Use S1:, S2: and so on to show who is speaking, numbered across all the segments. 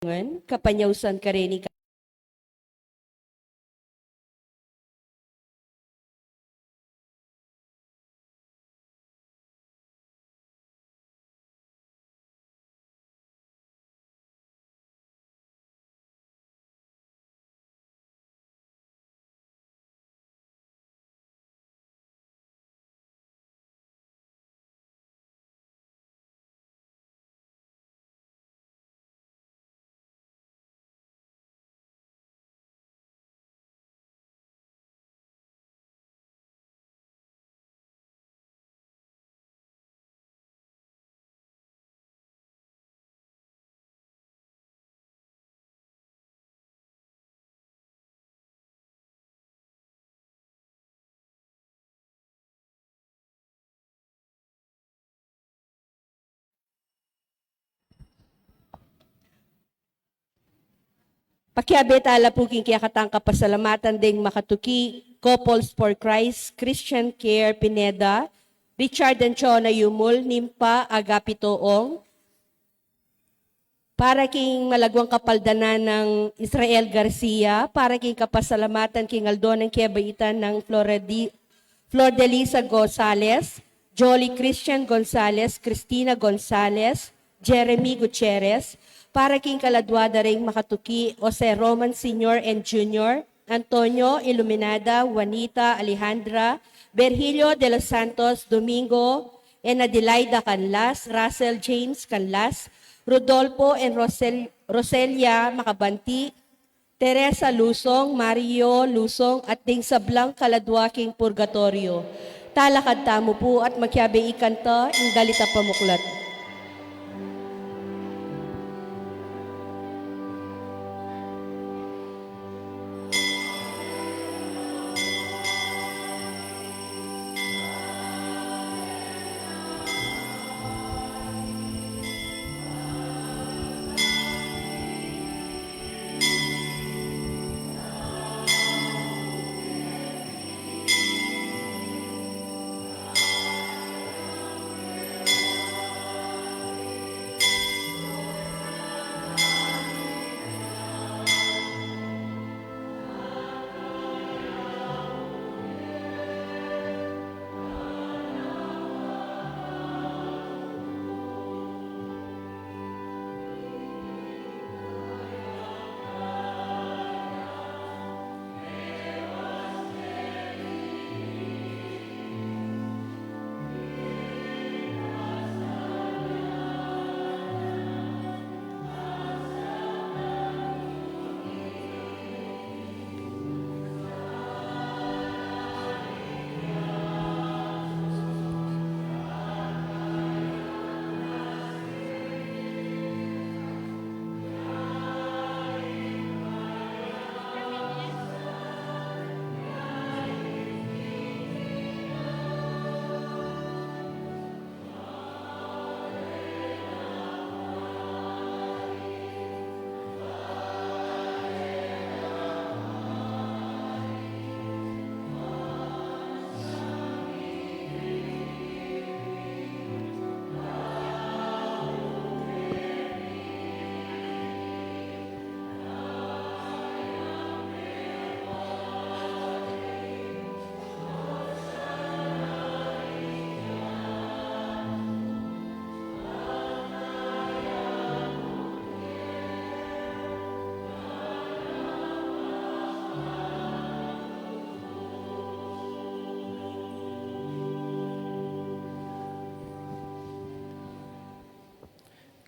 S1: Kapanyausan ka rin ni pakiabet ala po king kaya katang kapasalamatan ding makatuki, Couples for Christ, Christian Care Pineda, Richard and Chona Yumul, Nimpa Agapitoong, para king malagwang kapaldanan ng Israel Garcia, para king kapasalamatan king Aldon ng Kiabaitan ng Flor de Lisa Gonzales, Jolly Christian Gonzales, Cristina Gonzales, Jeremy Gutierrez, para king kaladwada ring makatuki Jose Roman Sr. and Jr., Antonio Iluminada, Juanita Alejandra, Virgilio de los Santos Domingo, and Adelaida Canlas, Russell James Canlas, Rodolfo and Roselia Makabanti, Teresa Lusong, Mario Lusong, at ding sablang kaladwaking purgatorio. Talakad tamo po at magyabe ikanta, ang dalita pamuklat.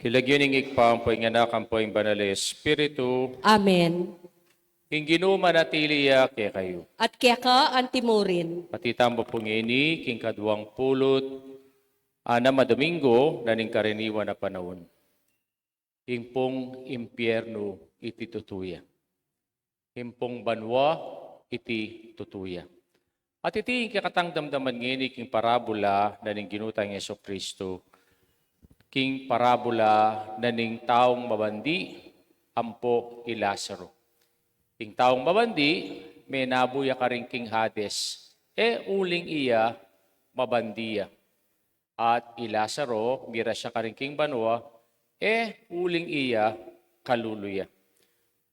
S2: Kilagyoning ikpampoy nga nakampoy banal Espiritu,
S1: Amen.
S2: Ginoo manatiliya kay kayo.
S1: At kaya ka antimurin.
S2: Patitambo po ngini, king kadwang pulot, na Domingo, naning karaniwan na panahon. Hingpong impyerno iti tutuya. Hingpong banwa iti tutuya. At iti kakatang damdaman ngini, king parabola, naning ginutang Yeso Kristo, king parabola naning taong mabandi, ampo i Lazaro. King taong mabandi, may nabuya ka rin king Hades, uling iya mabandiya. At i Lazaro, mira siya ka rin king banwa, uling iya kaluluya.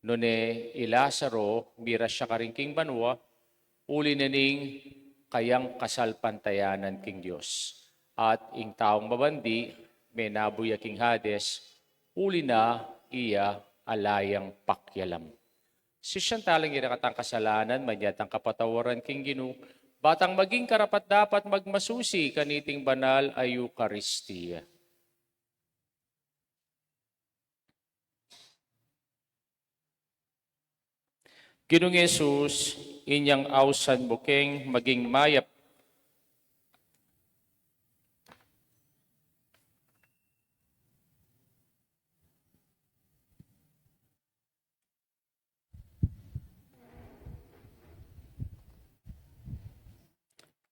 S2: Nune ilasaro, mira siya karing king banwa, uli na ning kayang kasalpantayanan king Diyos. At ing taong mabandi, may nabuya king Hades, uli na iya alayang pakyalam. Siyang talang irakatang kasalanan, manyatang kapatawaran king Ginu, batang maging karapat dapat magmasusi kaniting banal ay Eucharistia. Ginong Yesus, inyang ausan bukeng maging mayap.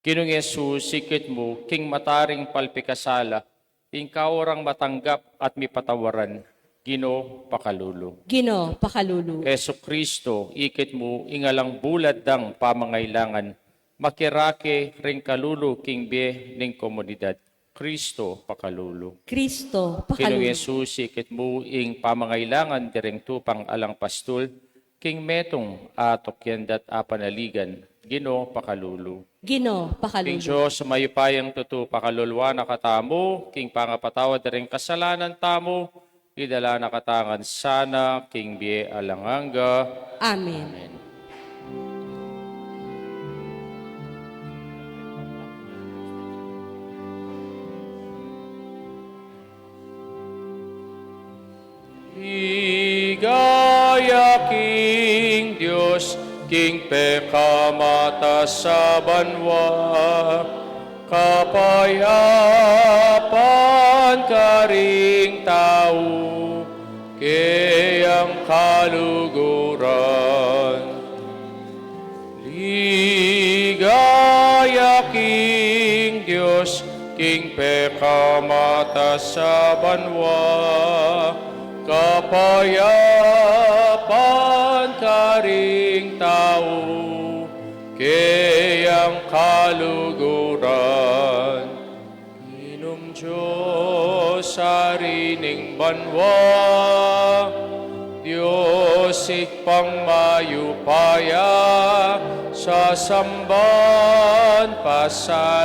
S2: Ginong Yesus, sikit mo, king mataring palpikasala, ikaw orang matanggap at mipatawaran, Gino pakalulu.
S1: Gino, pakalulu.
S2: Keso Kristo, ikit mo, ingalang bulad dang pamangailangan, makirake ring kalulu king be ning komunidad. Kristo pakalulu.
S1: Kristo,
S2: Ginong
S1: pakalulu.
S2: Yesus, ikit mo, ing pamangailangan direng tupang alang pastul, king metong atok yandat apanaligan, Gino pakalulu.
S1: Gino,
S2: King
S1: pakalulu.
S2: Diyos, mayupayang tutu pakalulwa na katamo, king pangapatawad ring kasalanan tamo, idala na katangan sana, king bie alanganga.
S1: Amen.
S2: Amen. Higaya king Diyos, king pekamata sa banwa, kapayapan karing tao, kayang kaluguran. Ligaya king Diyos, king pekamata sa banwa, kapayapan karing tao, kayang kaluguran. Inom Diyos sa rining banwa, Diyos ikpang mayupaya, sa samban pasalamatan,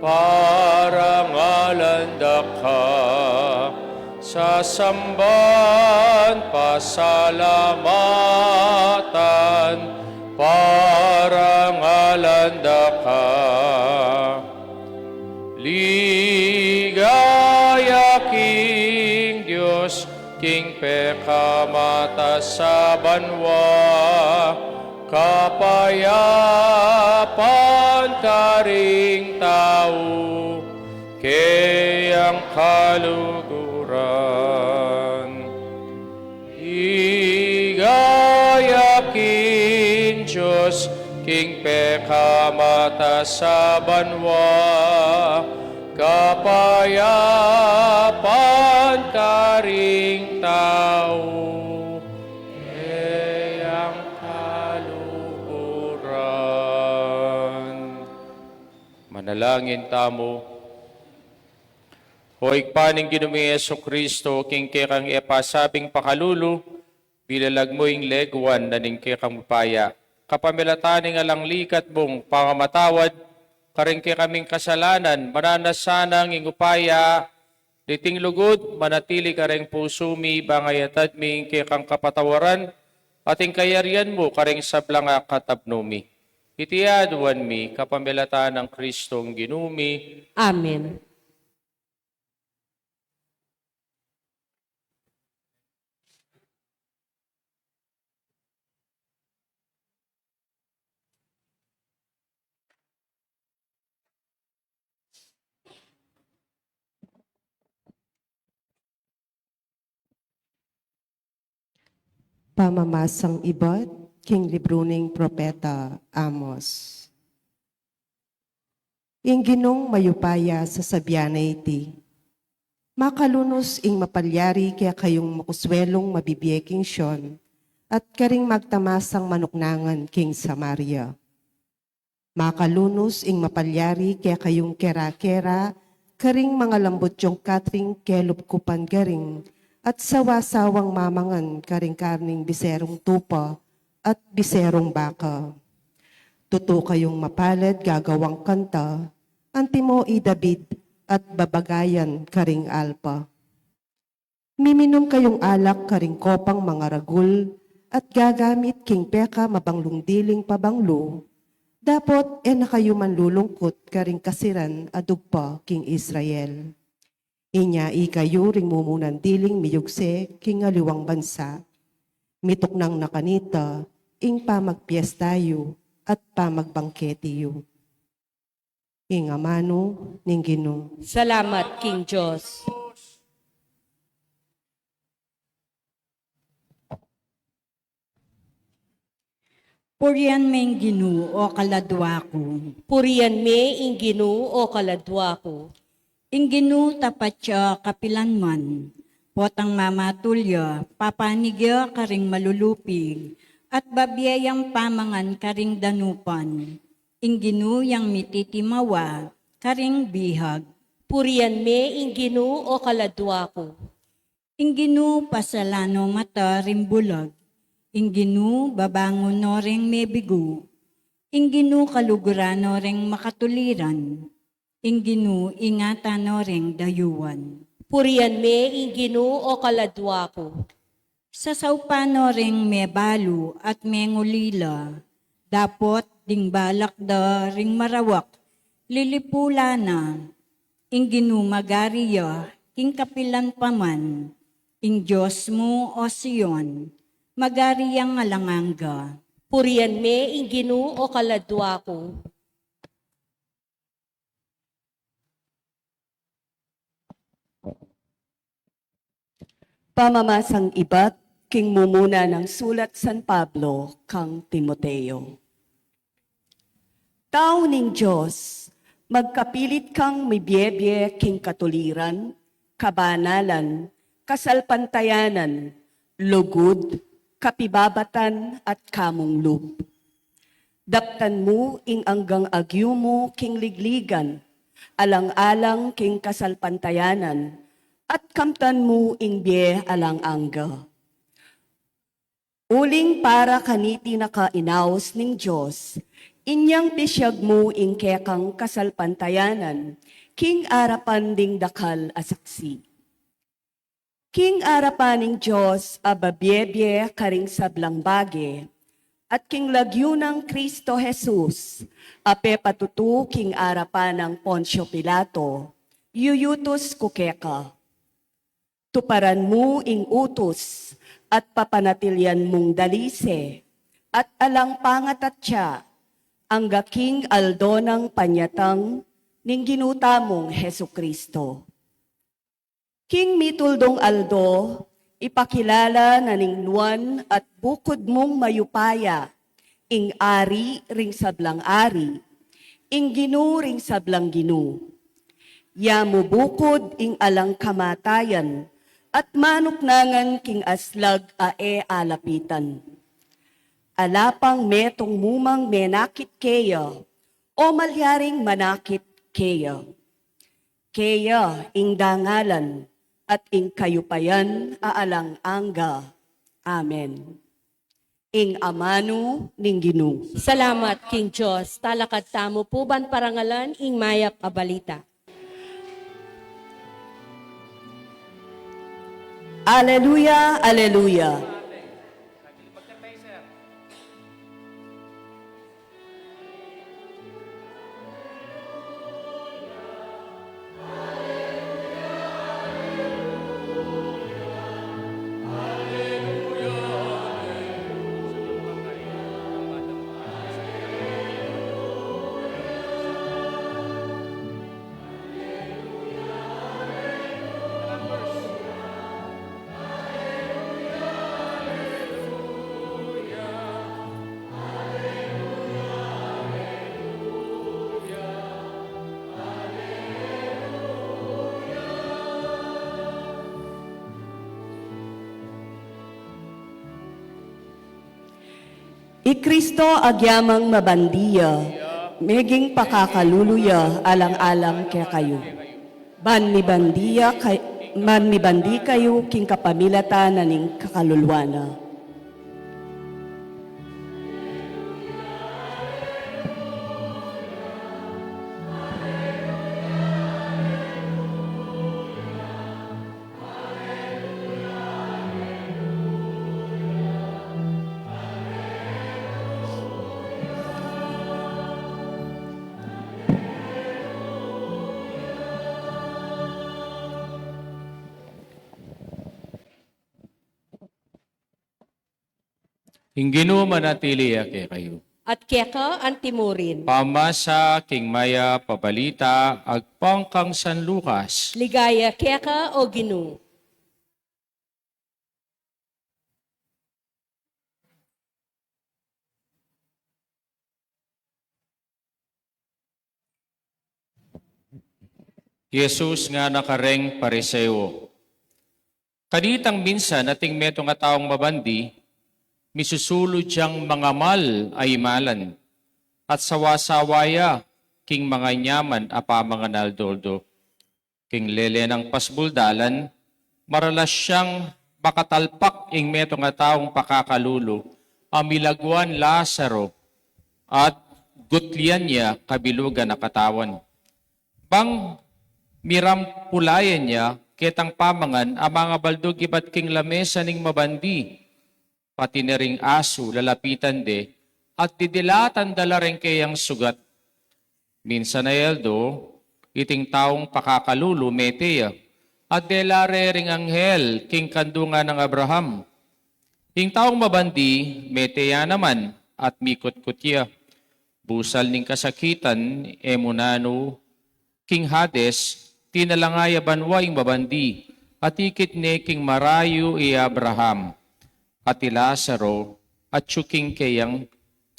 S2: parangalan ka. Sa samban pasalamatan, parangalan ka. Ligaya king Diyos, king pekamata sa banwa, kapayapan karing tao, kayang kaluguran. Igaya king Diyos, king pekamata sa banwa, kapayapan karing tao, kayang kaluguran. Manalangin tamo. Hoig paning Ginoong Yesu Kristo, king kekang epasabing pakalulu, bilalag mo ing legwan na ning kekang mapaya. Kapamilataning alang likat mong pangamatawad, karing kaming kasalanan, mananasanang ing upaya, liting lugod, manatili karing pusumi, bangayatad ming kekang kapatawaran, ating kayarian mo karing sablanga katabnumi. Itiaduan mi, kapamilatan ng Kristong ginumi.
S1: Amen.
S3: Pamamasang ibat, king libruning propeta Amos. Ing ginong mayupaya sa sabyanay iti, makalunos ing mapalyari kaya kayong makuswelong mabibiyeking syon, at karing magtamasang manuknangan king Samaria. Makalunos ing mapalyari kaya kayong kera-kera, karing mga lambot yung katring kelup kupan garing, at sawasawang mamangan karing karning biserong tupa at biserong baka. Tuto kayong mapalad gagawang kanta, antimo i David at babagayan karing alpa. Miminom kayong alak karing kopang mga ragul, at gagamit king peka mabanglong diling pabanglo, dapot na kayo manlulungkot karing kasiran adugpa king Israel. Inya ikayo ring mumunan diling miyugse king aliwang bansa. Mitok nang nakanita, ing pamagpiestayo at pamagbangketiyo. Ing amano ning Ginoo.
S1: Salamat, King Diyos.
S4: Purian meng Ginoo kaladwa ko.
S1: Purian me ing Ginoo o kaladwa ko.
S4: Ing Ginoo tapat siya kapilanman. Potang mamatulya, papanigya karing malulupig, at babiyayang pamangan karing danupan. Ing Ginoo yang mititimawa, karing bihag.
S1: Purian me ing Ginoo o kaladwa ko.
S4: Ing Ginoo pasalano mata rimbulag. Ing Ginoo babangon no ring mebigo. Ing Ginoo kalugurano ring makatuliran. Ing Ginoo ingatan no ring dayuan.
S1: Purian me ing Ginoo o kaladwa ko.
S4: Sa saupano ring mebalo at mengulila, dapot ding balak da ring marawak, lilipula na, ing ginumagariya, ing kapilan paman, ing Diyos mo o Sion, magariyang alanganga.
S1: Purian me ing Ginoo o kaladwa ko.
S5: Pamamasang ibat, king mumuna ng sulat San Pablo kang Timoteo. Tao ning Diyos, magkapilit kang mibiyebye king katuliran, kabanalan, kasalpantayanan, lugod, kapibabatan at kamunglub. Daptan mo ing anggang agyo mo king ligligan, alang-alang king kasalpantayanan, at kamtan mo ing biye alang angga. Uling para kaniti nakainaos ning Diyos, inyang bisyag mo ing kekang kasalpantayanan, king arapan ding dakal asaksi. King arapan ning Diyos ababyebye karing sablang bage, at king lagyo ng Kristo Jesus, ape patutu king arapan ng Poncio Pilato, yuyutos kukeka. Tuparan mo ing utos at papanatilyan mong dalise at alang pangatatya ang gaking aldo ng panyatang ning ginutamong Hesu Kristo. King mituldong aldo, ipakilala na ning nuan at bukod mong mayupaya, ing ari ring sablang ari, ing ginu ring sablang ginu. Yamu bukod ing alang kamatayan, at manuknangan king aslag ae alapitan. Alapang metong mumang menakit keya, o malyaring manakit keya. Keya ing dangalan, at ing kayupayan aalang angga. Amen. Ing amano ning Ginoo.
S1: Salamat, King Diyos. Talakad tamo puban parangalan ing mayap abalita.
S5: Alleluia, alleluia. Ikristo agyamang mabandiya, meging pakakaluluya alang-alang kaya kayo. Man mi bandi kayo king kapamilata na ning kakalulwana.
S2: Ingino manatili ake kayo.
S1: At keka ang timurin.
S2: Pamasa king maya pabalita agpang kang San Lucas.
S1: Ligaya keka o Ginoo.
S2: Jesus nga nakareng pariseo. Kaditang minsan ating meto nga taong mabandi, misusulod siyang mga mal ay malan, at sawasawaya king mga nyaman apa mga naldoldo. King lele ng pasbuldalan, maralas siyang makatalpak ing meto nga taong pakakalulo, amilagwan Lazaro, at gutlian niya kabilugan na katawan. Bang mirampulayan niya, ketang pamangan, ang mga baldog ibat king lamesa ning mabandi, pati na ring aso, lalapitan de, at didilatan dala rin kayang sugat. Minsan na eldo, iting taong pakakalulo, meteya, at delare ring anghel, king kandungan ng Abraham. Ing taong mabandi, meteya naman, at mikot-kutya. Busal ning kasakitan, emunano, king Hades, tinalangaya banwa ing mabandi, at ikit ne king marayo i Abraham, at i Lazaro, at tsuking kayang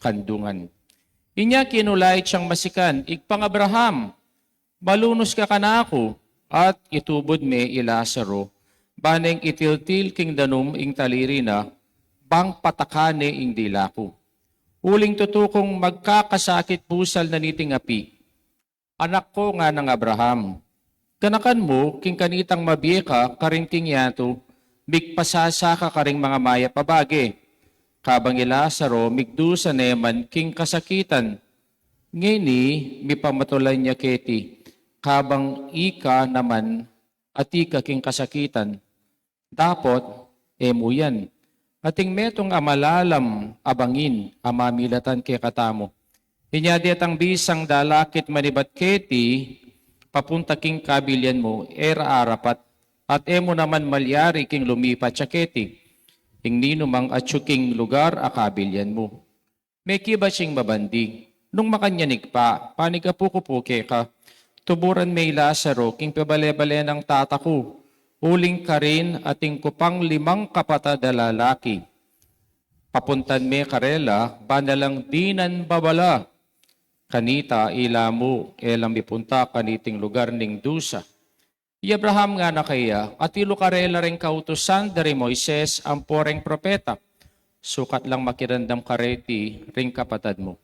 S2: kandungan. Inya kinulay siyang masikan, igpang Abraham, malunos ka kanako, at itubod me i Lazaro, baneng itiltil king danum ing taliri na, bang patakane ing dilako. Uling tutukong magkakasakit pusal na niting api, anak ko nga ng Abraham, kanakan mo, king kanitang mabiyeka, karing king yato, migpasasa ka karing mga maya pabage. Kabang i Lazaro, migdusa neman, king kasakitan. Ngini, mipamatulan niya keti, kabang ika naman, at ika king kasakitan. Dapot, emo yan. Ating metong amalalam, abangin, amamilatan kay katamo. Inyadi atang bisang dalakit manibat keti, papunta king kabilyan mo, era arapat, at emo naman malyari king lumipat siya keti, ing ninumang atsuking lugar akabilyan mo. May kiba siyang mabandi, nung makanyanig pa, panigapukupuke ka, tuburan may Lazaro, king pabale-bale ng tata ko, uling ka rin ating kupang 5 kapatid na lalaki. Papuntan me karela, banalang dinan babala, kanita ilamu elang mipunta kaniting lugar ning dusa. I Abraham nga na kaya, at ilukarela rin kautusan dari Moises ang poreng propeta. Sukat lang makirandam kareti ring kapatad mo.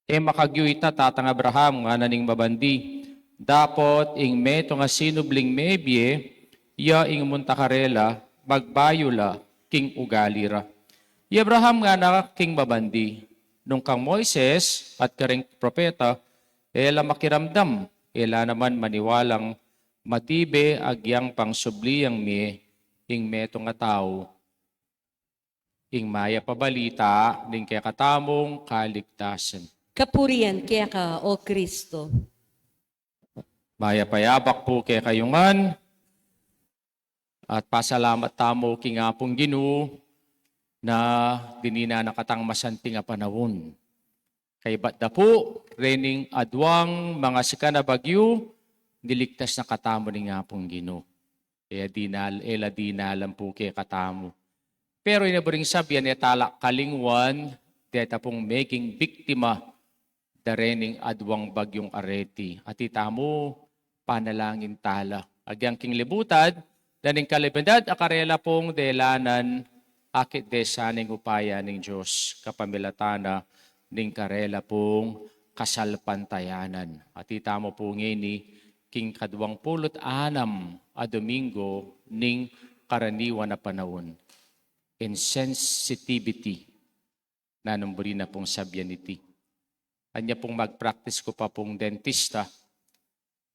S2: E makagyuita tatang Abraham nga naning mabandi. Dapot ing meto nga sinubling mebye, ya ing muntakarela, magbayula, king ugalira. I Abraham nga na king mabandi. Nung kang Moises at karing propeta, ela makiramdam, ela naman maniwalang matibe agyang pangsubliyang mi, ing meto nga tao, ing maya pabalita, ning kaya katamong kaligtasan.
S1: Kapurian keka o Kristo.
S2: Maya payabak po kaya kayungan, at pasalamat tamo king apong Ginoo, na dinina nakatang masanting a panahon. Kay ba't da po, rening adwang mga sika na bagyo, niligtas na katamo ni nga pong Ginoo. Kaya ela dinalam po kay katamo. Pero inaburing sabihan, talak kalingwan, deta pong making biktima, da rening adwang bagyong areti. At itamo, panalangin tala. Agyang king libutad, daning kalibandad, akarela pong delanan, akit desaning upaya ning Diyos, kapamilatana ning karela pong kasalpantayanan. At itamo po ngini, king kadwang pulot anam a Domingo ning karaniwan na panahon. Insensitivity na numburi na pong sabyaniti. Anya pong mag-practice ko pa pong dentista.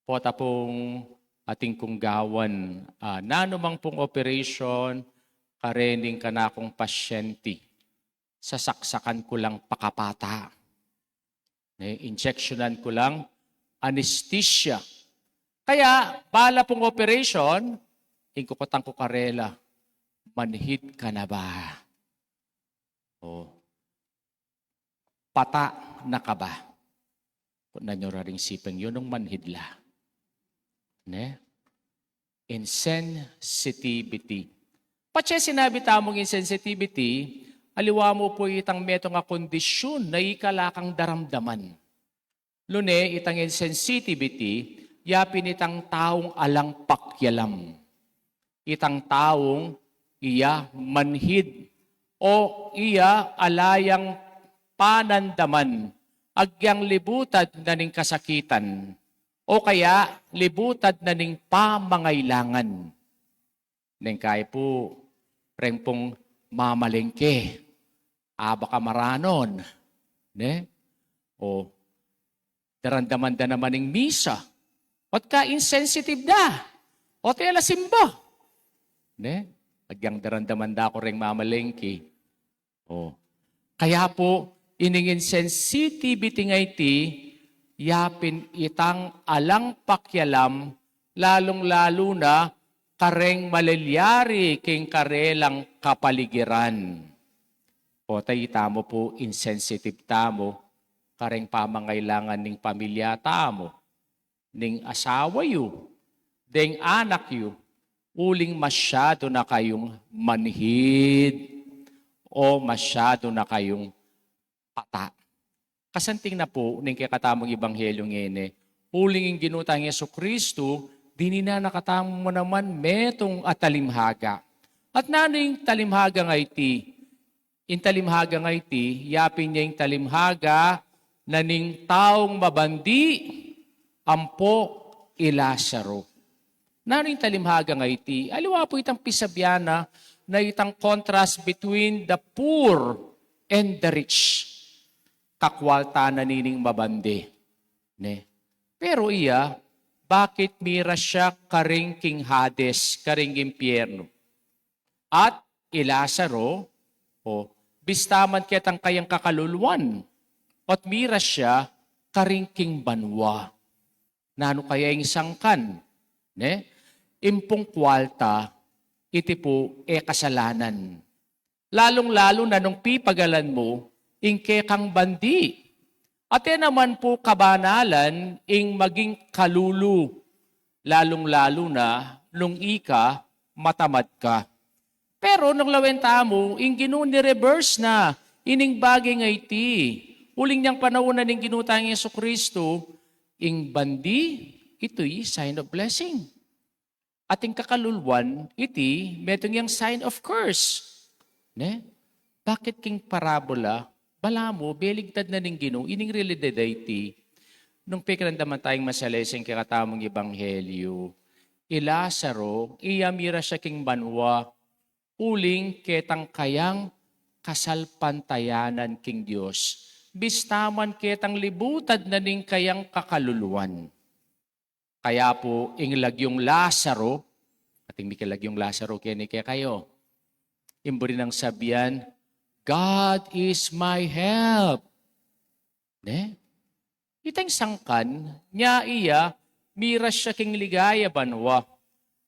S2: Pota pong ating kunggawan. Nanumang pong operation, karening ka na akong pasyente. Sasaksakan ko lang pakapata. Injectionan ko lang anesthesia. Kaya, bala pong operation, ingkukotang ko karela, manhid ka na ba? O, pata na ka ba? Kung nanyoraring sipeng yun ang manhidla. Ne? Insensitivity. Patse sinabi tamong insensitivity, aliwa mo po itang metong nga kondisyon na ikalakang daramdaman. Lune, itang insensitivity, yapin itang taong alang pakyalam. Itang taong iya manhid o iya alayang panandaman, agyang libutad na ning kasakitan o kaya libutad na ning pamangailangan. Neng kaya po, preng pong mamalengke, baka maranon, ne? O darandaman da naman ng misa. At ka insensitive da. O tela simba. Ne? Agyang darandaman da ko ring mamalengke. O. Kaya po, ining insensitivity nga iti, yapin itang alang pakyalam, lalong-lalo na kareng malalyari king karelang kapaligiran. O tayo tamo po, insensitive tamo, kareng pamangailangan ning pamilya tamo, ning asawa yu, ding anak yu, uling masyado na kayong manhid o masyado na kayong pata. Kasanting na po, ning kakatamong Ebanghelyo ngene, uling yung ginutang Jesucristo, dinina nakatamo mo naman metong atalimhaga. At nano yung talimhaga nga iti? Yung talimhaga nga iti, yapin niya yung talimhaga na ning taong mabandi, ampo ilasaro. Nano yung talimhaga nga iti? Aliwa po itang pisabyana na itang contrast between the poor and the rich. Kakwalta na nining mabandi. Ne? Pero iya, bakit mira siya karing king Hades, karing impyerno? At ilasaro, bistaman kitang kayang kakaluluan, at mira siya karing king banwa. Nano kaya yung sangkan? Ne? Impong kwalta, iti po kasalanan. Lalong-lalo na nung pipagalan mo, ingke kang bandi. At naman po kabanalan, ing maging kalulu. Lalong-lalo na nung ika, matamad ka. Pero nung lawenta mo, ing ni-reverse na, ining bagay nga iti. Uling niyang panahon na ning ginutang Jesucristo, ing bandi, ito'y sign of blessing. Ating kakaluluan, iti, metong yung sign of curse. Ne? Bakit king parabola, bala mo, beligtad na ning Ginoo, ining realidad iti, nung pikirandaman tayong masaleseng kakatamong Ebanghelyo, ilasaro, iyamira siya king banwa, uling ketang kayang kasalpantayanan king Diyos. Bistaman ketang libutad na ning kayang kakaluluan. Kaya po, inglagyong Lazaro, ating mikilagyong Lazaro, kaya kayo, imburi ng sabihan, God is my help. Ne? Itang sangkan, niya iya, miras siya king ligaya banwa.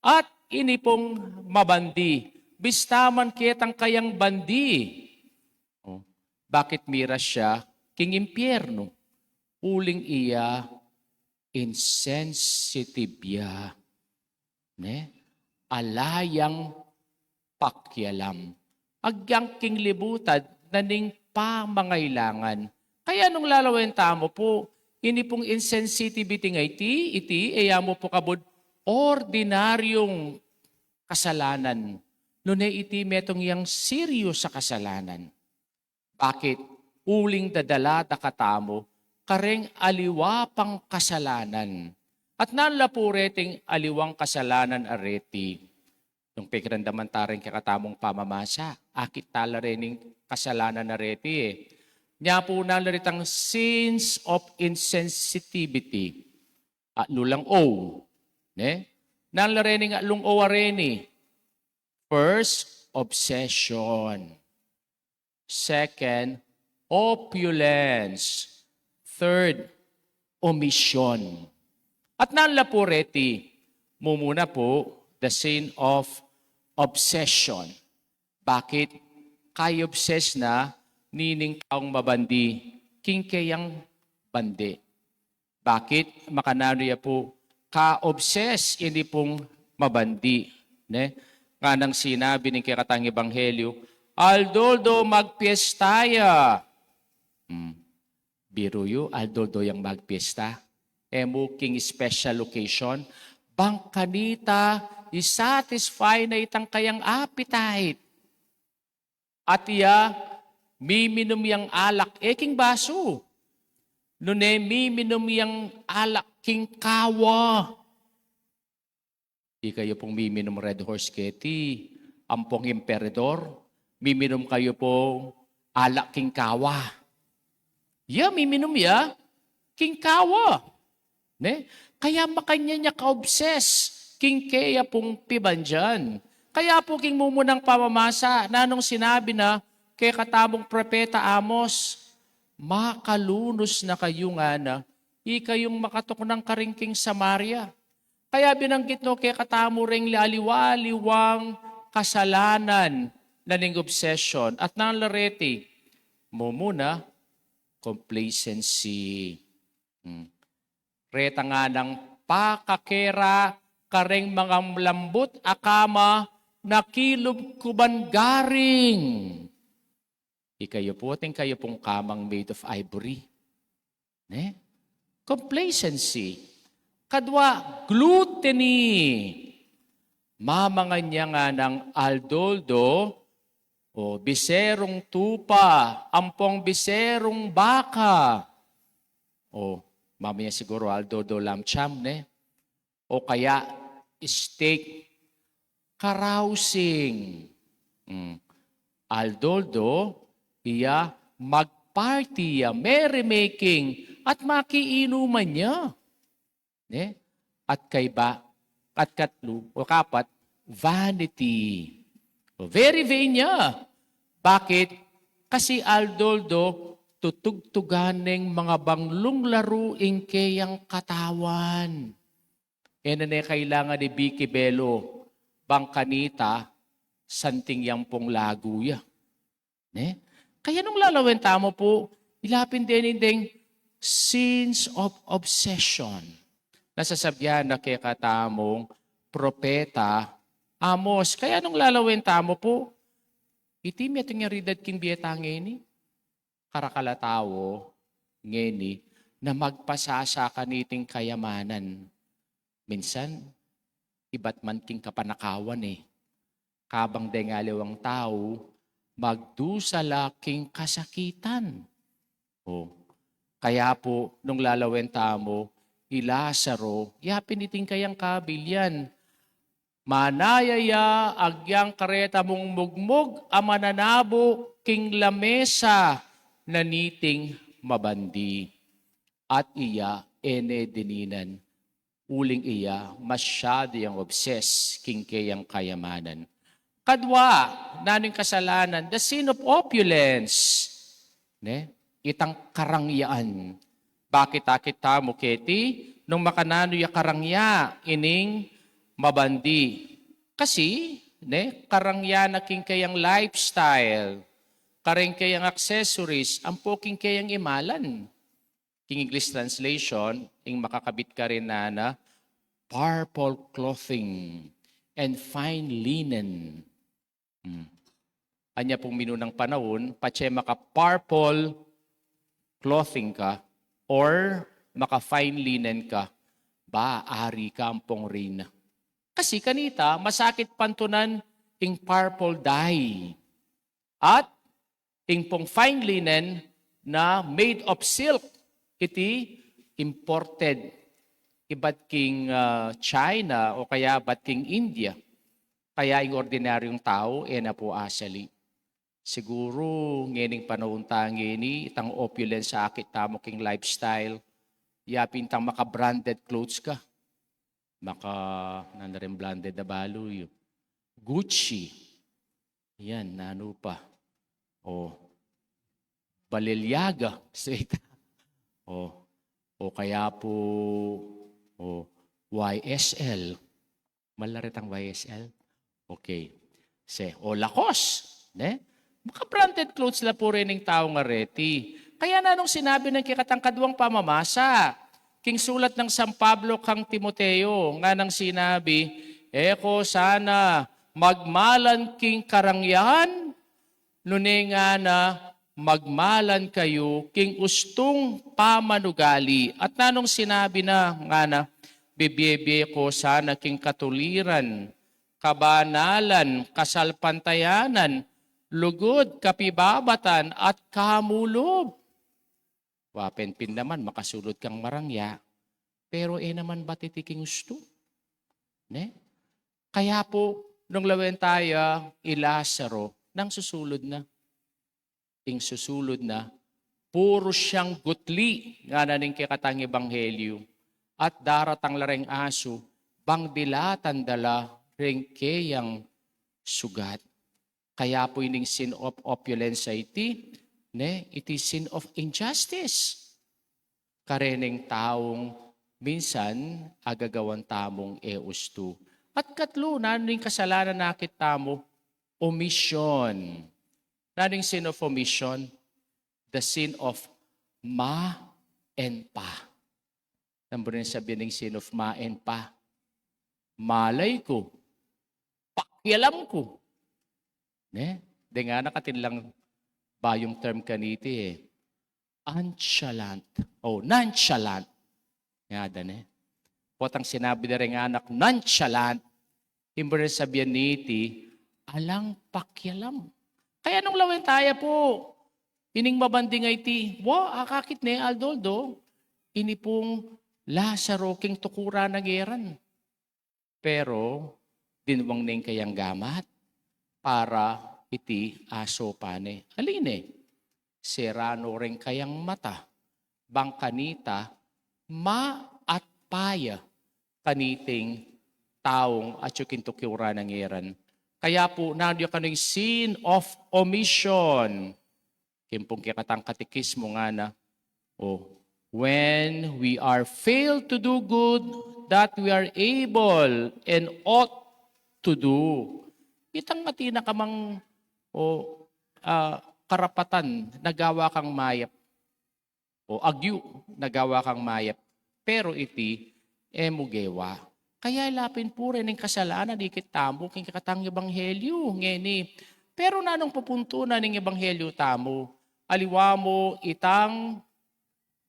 S2: At ini pong mabandi, bistaman kitang kayang bandi. Bakit miras siya king impyerno? Uling iya, insensitive ya. Ne? Alayang pakyalam. Agyang king libutad na ning pamangailangan. Kaya nung lalawenta mo po, ini pong insensitivity nga iti, mo po kabod, ordinaryong kasalanan. Nune iti metong yang serious sa kasalanan. Bakit? Uling dadala da katamo, kareng aliwa pang kasalanan. At nalapureting aliwang kasalanan areti. Yung pikirandaman taring kakatamong pamamasa. Akit tala rening kasalanan areti eh. Nya po nalaritang sins of insensitivity. At lulang o. Ne? Nalarening at lung o areni. First, obsession. Second, opulence. Third, omission. At nalapureti, mumuna po, the sin of obsession. Bakit? Kay obsess na, nining kaong mabandi, king kayang bandi. Bakit? Makanariya po, ka-obsess, hindi pong mabandi. Ne? Nga nang sinabi ng kikatang ebanghelyo, Aldoldo magpiestaya. Biro yu, aldoldo yung magpiesta. King special occasion, bangkanita, isatisfy na itang kayang appetite. At iya, miminom yang alak, king baso. Nune, miminom yang alak, king kawa. Di kayo pong miminom Red Horse Ketty, ampong emperador, miminom kayo pong alak, king kawa. Miminom king kawa. Ne? Kaya makanya niya ka-obsess, king kaya pong pibandyan. Kaya po king mumunang pamamasa, na nung sinabi na, kay katamong propeta Amos, makalunos na kayo nga na, ikayong makatok ng karingking Samaria. Kaya binanggit no, kay katamo ring liwaliwang kasalanan na ning obsession at nang larete, mumuna, complacency. Reta nga ng pakakera, kareng mga lambot akama, nakilob kuban garing. Ikayo po, kayo pong kamang made of ivory. Ne? Complacency. Kadwa, gluttony. Mamangan niya nga ng aldoldo, o biserong tupa, ampong biserong baka, o mamaya siguro aldoldo lamb cham, ne? O kaya steak, carousing. Aldoldo, iya magparty, merrymaking, at makiinuman niya. Ne? At kaiba, at katlo, o kapat, vanity. O very vain niya. Bakit? Kasi aldoldo, tutugtuganing mga banglong laruing kayang katawan. Na kailangan ni Vicky Bello, bangkanita, santing yang pong laguya. Ne? Kaya nung lalawin tamo po, ilapin din sins of obsession. Nasasabyan na kay katamong propeta Amos. Kaya nung lalawin tamo po, itim yating yaridad king bietangeni, karakalatawo, ngeni, na magpasasa kaniting kayamanan. Minsan, iba't man king kapanakawan Kabang dengalewang tao, magdusala king kasakitan. Kaya po, nung lalawin tamo, ilasaro, yapiniting kayang kabilyan. Manayaya, agyang kareta mong mugmog, amananabo, king lamesa, naniting mabandi. At iya, dininan, uling iya, masyado yung obsess, king kayang kayamanan. Kadwa, naning kasalanan, the sin of opulence. Ne? Itang karangyaan. Bakit akita mo, Keti? Nung makanano ya karangya, ining mabandi. Kasi, karangya na king kayang lifestyle, karing kayang accessories, ang poking kayang imalan. King English translation, ing makakabit ka rin na purple clothing and fine linen. Anya pong minunang panahon, patse maka-purple clothing ka or maka-fine linen ka, ari ka ampong reyna. Kasi kanita, masakit pantunan ing purple dye. At ing pong fine linen na made of silk, iti imported iba't king China o kaya ba't king India. Kaya yung ordinaryong tao, na po asali. Siguro, ngening panahon ngeni, itang opulence sa akit tamo king lifestyle, yapin tang maka-branded clothes ka. Rin branded na baloy. Gucci. Yan, nano pa. O, Balenciaga. O kaya po, YSL. Malarit ang YSL. Okay. O Lacoste. Maka-branded clothes la po rin ng tao nga reti. Kaya na nung sinabi ng kikatangkadwang pamamasa, king sulat ng San Pablo kang Timoteo, nga nang sinabi, eko sana magmalan king karangyahan, nune nga na magmalan kayo king ustong pamanugali. At nanong sinabi na nga na, bibiyebe ko sana king katuliran, kabanalan, kasalpantayanan, lugod, kapibabatan, at kamulob. Wapenpin naman, makasulod kang marangya. Pero naman ba titiking gusto? Kaya po, nung lawen tayo, Lazaro, nang susulod na. Susulod na, puro siyang gutli, nga naning kikatang ebanghelyo. At daratang lareng aso, bang dilatan dala, ring kayang sugat. Kaya po ining sin of opulence iti sin of injustice. Kareneng taong minsan agagawan tamong eusto. At katlo, naning kasalanan nakit tamo, omission. Naning sin of omission? The sin of ma and pa. Nambun rin sabihin ng sin of ma and pa. Malay ko. Pakialam ko. Di nga nakatinlang ba yung term kaniti Nonchalant. Nonchalant. Nga dan Potang sinabi na rin anak, nonchalant. Imbre sabihin niti, alang pakialam. Kaya nung lawen tayo po, ining mabanding iti, akakit Aldoldo, ini pong Lazaro king tukura na geran. Pero, dinwang ning kayang gamat, para iti aso pane. Aline, serano rin kayang mata, bangkanita, ma at paya, kaniting taong at yung kintukiura ng eran. Kaya po, nandiyo ka ng sin of omission. Kimpong kikatang katikismo nga na, when we are failed to do good, that we are able and ought to do. Itang matina kamang karapatan, nagawa kang mayap. Agyu, nagawa kang mayap. Pero iti, emugewa. Kaya lapin po rin ng kasalanan, ikit tamo, king kakatang ebanghelyo, ngeni. Pero nanong pupunto na ng ebanghelyo tamo, aliwa mo itang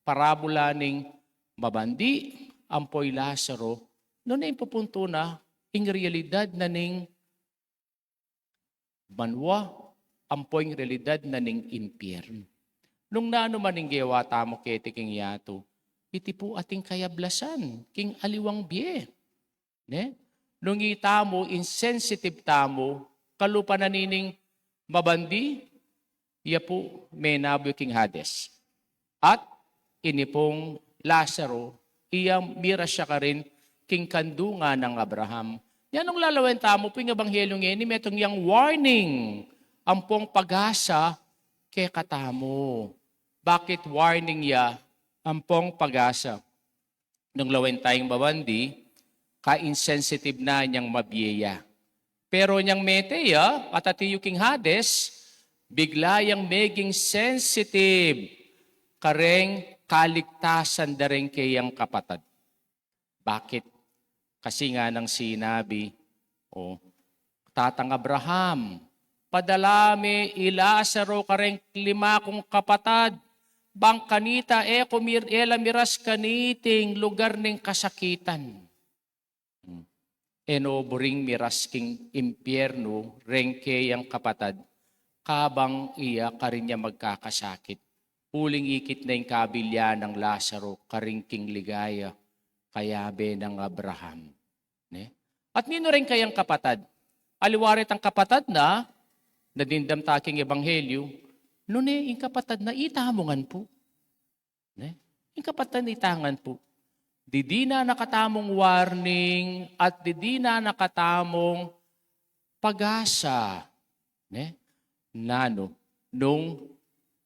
S2: parabola ng mabandi, ampoy Lazaro, noon ay pupunto na, ing realidad na ning banwa, ampoy realidad na ning impyerno. Nung naano man ning gewa tamo kete king yato, iti po ating kayablasan, king aliwang biye. Nung itamo, insensitive tamo, kalupa na nining mabandi, iya po may nabo king Hades. At ini pong Lazaro, iyang mira siya ka rin king kandunga ng Abraham. Yan ang lalawen tamo po yung ebanghelyo ngayon, metong yang warning, ang pong pag-asa kay katamo. Bakit warning ya ang pong pag-asa? Nung lawen tayong babandi, ka-insensitive na niyang mabiyaya. Pero niyang meteya, patatiyo king Hades, bigla yang maging sensitive, kareng kaligtasan da rin kayang kapatad. Bakit? Kasi nga nang sinabi, tatang Abraham, padalami Lazaro kareng 5 kong kapatad, bang kanita miras kaniting lugar ng kasakitan. Enoboring miras king impyerno, rengke yang kapatad, kabang iya karinya magkakasakit. Uling ikit na yung kabilya ng Lazaro, karing king ligaya. kayabe ng Abraham. Ne? At nino rin kayang kapatad? Aliwarit ang kapatad na nadindam taking ebanghelyo, nune, yung kapatad na itamongan po. Ne? Yung kapatad na itangan po. Di na nakatamong warning at di na nakatamong pag-asa. Ne? Nano, nung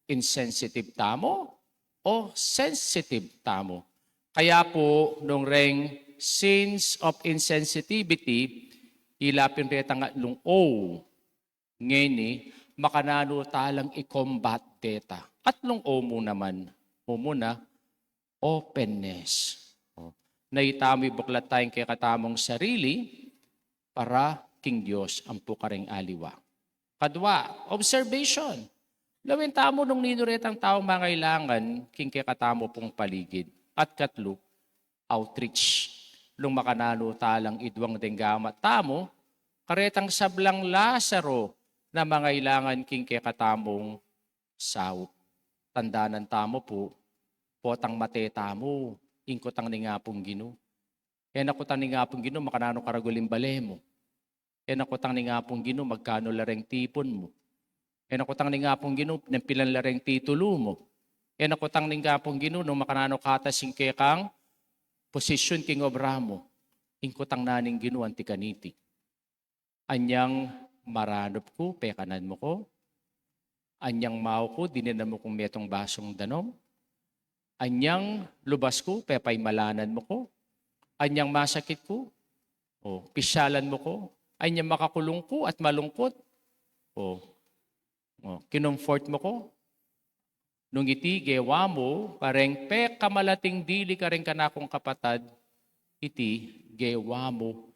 S2: insensitive tamo o sensitive tamo. Kaya po, nung reng sins of insensitivity, ilapin rin ang atlong o, ngeni, makanano talang i-combat data. Atlong o mo naman, o muna, openness. Naitamoy buklat tayong kay katamong sarili para king Diyos ang pukaring aliwa. Kadwa, observation. Lawin tamo nung ninuret ang taong mangailangan king kay katamo pong paligid. At katlo, outreach. Nung makanano talang idwang denggama tamo, karetang sablang Lazaro na mangailangan king kay katamong sawop. Tandaanan tamo po, potang mate tamo, ingkotang ni nga pong Ginoo. Kaya nakutang ni nga pong Ginoo, makanano karaguling bale mo. Kaya nakutang ni nga pong Ginoo, magkano lareng tipon mo. Kaya nakutang ni nga pong Ginoo, ng pilan lareng titulo mo. Kaya nakutang ni nga pong Ginoo, nung makanano katasing kaya kang posisyon king obramo. Ingkotang naning Ginoo, antikaniti. Anyang maranop ko, pekanan mo ko. Anyang mao ko, dininan mo kong metong basong danom. Anyang lubas ko, pepay malanan mo ko. Anyang masakit ko, pisyalan mo ko. Anyang makakulong ko at malungkot, kinumfort mo ko. Nung iti, gewa mo, kareng kamalating dili kareng kanakong kapatad, iti, gewa mo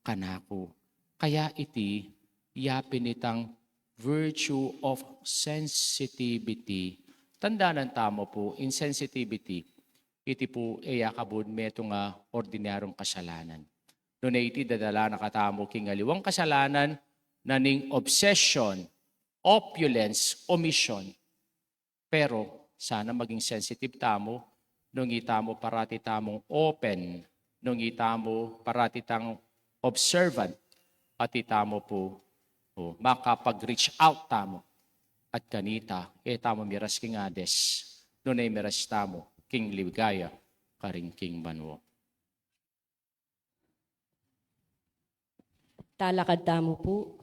S2: kanako. Kaya iti, yapin itang virtue of sensitivity. Tandaan tamo po, insensitivity, iti po yakabun meto nga ordinaryong kasalanan. Doon iti dadala na katamo king aliwang kasalanan na ning obsession, opulence, omission. Pero sana maging sensitive tamo, nung itamo parati tamong open, nung itamo parati tang observant, at itamo po makapag-reach out tamo. At kanita, tamo miras king Hades, doon ay miras tamo, king Ligaya, karing king Banwo.
S1: Talakad tamo po.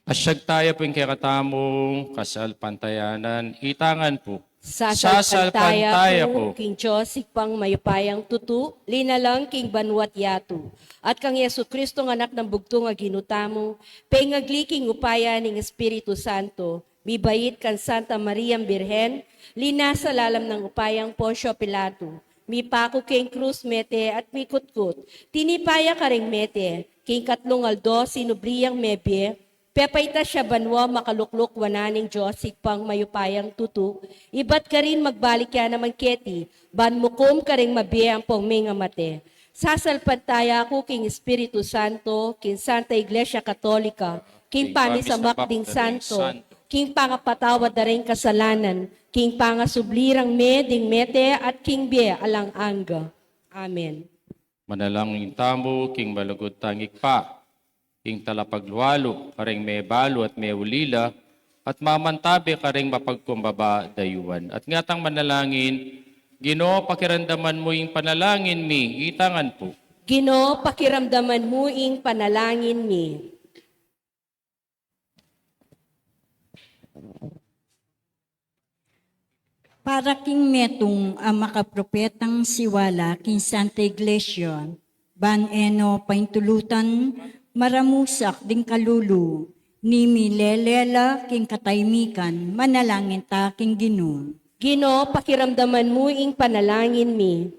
S2: Asyag tayo po yung kakatamong kasal pantayanan, itangan po.
S1: Sasalpantaya po, King Joseph pang mayupayang tutu, linalang King Banwat Yatu. At kang Yesu Kristo ng anak ng bugtong nga ginutamo, pengagli King upaya ning Espiritu Santo, mibait kan Santa Maria Birhen, linasa lalam ng upayang Poncio Pilato, mipako King Cruz Mete at mikutkut, tinipaya karing Mete, King Katlong Aldo, sinubriyang Mebye, Pepaita siya banwa makalukluk wananing Diyosig pang mayupayang tutu. Ibat ka rin magbalik ya naman keti. Banmukom ka rin mabiyang pong mga mate. Sasalpantaya ako king Espiritu Santo, king Santa Iglesia Katolika, king pamisamak ding Santo, king pangapatawad na rin kasalanan, king pangasublirang ding mete at king bie alang angga. Amen.
S2: Manalangin tamo, king balugod tangik pa. King talapaglualo, karing may balo at may ulila, at mamantabi karing mapagkumbaba dayuan. At ngatang manalangin, Ginoo, pakiramdaman mo yung panalangin mi, itangan po.
S1: Ginoo, pakiramdaman mo ing panalangin mi.
S4: Para king metong ang makapropetang siwala king Santa Iglesia, ban eno paintulutan maramusak ding kalulu, ni milelela king kataymikan, manalangin ta king Ginoo.
S1: Ginoo, pakiramdaman mo ing panalangin mi.